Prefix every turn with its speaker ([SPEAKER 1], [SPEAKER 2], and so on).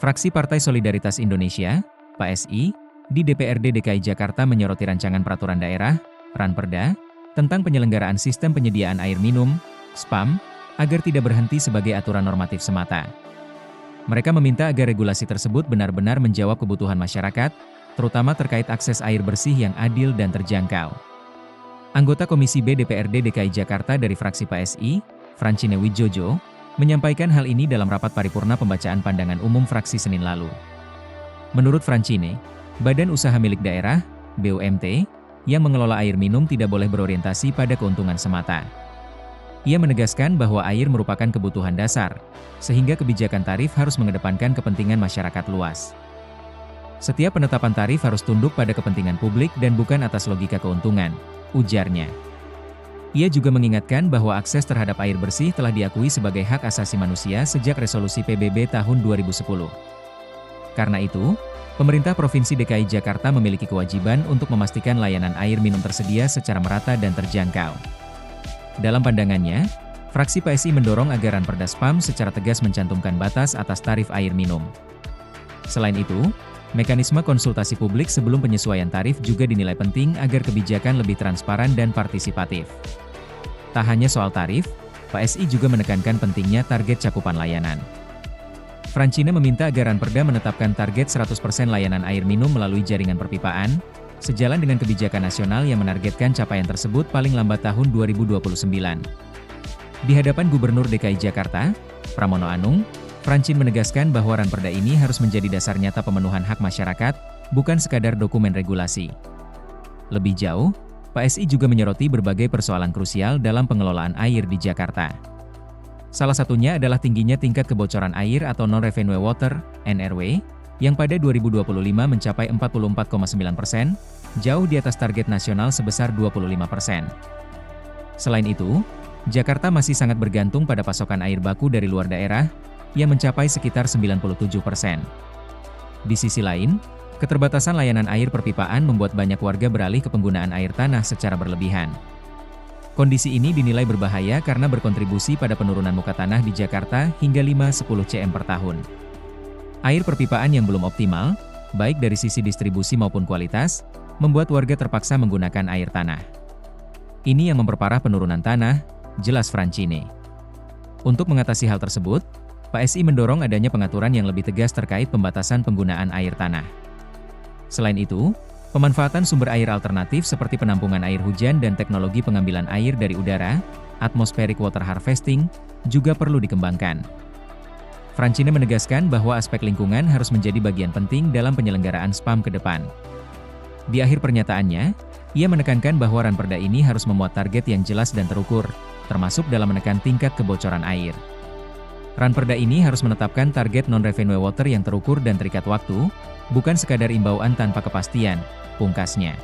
[SPEAKER 1] Fraksi Partai Solidaritas Indonesia, PSI, di DPRD DKI Jakarta menyoroti rancangan peraturan daerah, Ranperda, tentang penyelenggaraan sistem penyediaan air minum, SPAM, agar tidak berhenti sebagai aturan normatif semata. Mereka meminta agar regulasi tersebut benar-benar menjawab kebutuhan masyarakat, terutama terkait akses air bersih yang adil dan terjangkau. Anggota Komisi B DPRD DKI Jakarta dari fraksi PSI, Francine Wijojo, menyampaikan hal ini dalam rapat paripurna pembacaan pandangan umum fraksi Senin lalu. Menurut Francine, Badan Usaha Milik Daerah, BUMT, yang mengelola air minum tidak boleh berorientasi pada keuntungan semata. Ia menegaskan bahwa air merupakan kebutuhan dasar, sehingga kebijakan tarif harus mengedepankan kepentingan masyarakat luas. Setiap penetapan tarif harus tunduk pada kepentingan publik dan bukan atas logika keuntungan, ujarnya. Ia juga mengingatkan bahwa akses terhadap air bersih telah diakui sebagai hak asasi manusia sejak resolusi PBB tahun 2010. Karena itu, pemerintah Provinsi DKI Jakarta memiliki kewajiban untuk memastikan layanan air minum tersedia secara merata dan terjangkau. Dalam pandangannya, fraksi PSI mendorong agar Ranperda SPAM secara tegas mencantumkan batas atas tarif air minum. Selain itu, mekanisme konsultasi publik sebelum penyesuaian tarif juga dinilai penting agar kebijakan lebih transparan dan partisipatif. Tak hanya soal tarif, PSI juga menekankan pentingnya target cakupan layanan. Francine meminta agar Ranperda menetapkan target 100% layanan air minum melalui jaringan perpipaan, sejalan dengan kebijakan nasional yang menargetkan capaian tersebut paling lambat tahun 2029. Di hadapan Gubernur DKI Jakarta, Pramono Anung, Francine menegaskan bahwa Ranperda ini harus menjadi dasar nyata pemenuhan hak masyarakat, bukan sekadar dokumen regulasi. Lebih jauh, PSI juga menyoroti berbagai persoalan krusial dalam pengelolaan air di Jakarta. Salah satunya adalah tingginya tingkat kebocoran air atau non-revenue water, NRW, yang pada 2025 mencapai 44,9%, jauh di atas target nasional sebesar 25%. Selain itu, Jakarta masih sangat bergantung pada pasokan air baku dari luar daerah, yang mencapai sekitar 97%. Di sisi lain, keterbatasan layanan air perpipaan membuat banyak warga beralih ke penggunaan air tanah secara berlebihan. Kondisi ini dinilai berbahaya karena berkontribusi pada penurunan muka tanah di Jakarta hingga 5-10 cm per tahun. Air perpipaan yang belum optimal, baik dari sisi distribusi maupun kualitas, membuat warga terpaksa menggunakan air tanah. Ini yang memperparah penurunan tanah, jelas Francine. Untuk mengatasi hal tersebut, PSI mendorong adanya pengaturan yang lebih tegas terkait pembatasan penggunaan air tanah. Selain itu, pemanfaatan sumber air alternatif seperti penampungan air hujan dan teknologi pengambilan air dari udara, atmospheric water harvesting, juga perlu dikembangkan. Francine menegaskan bahwa aspek lingkungan harus menjadi bagian penting dalam penyelenggaraan SPAM ke depan. Di akhir pernyataannya, ia menekankan bahwa Ranperda ini harus memuat target yang jelas dan terukur, termasuk dalam menekan tingkat kebocoran air. Ranperda ini harus menetapkan target non-revenue water yang terukur dan terikat waktu, bukan sekadar imbauan tanpa kepastian, pungkasnya.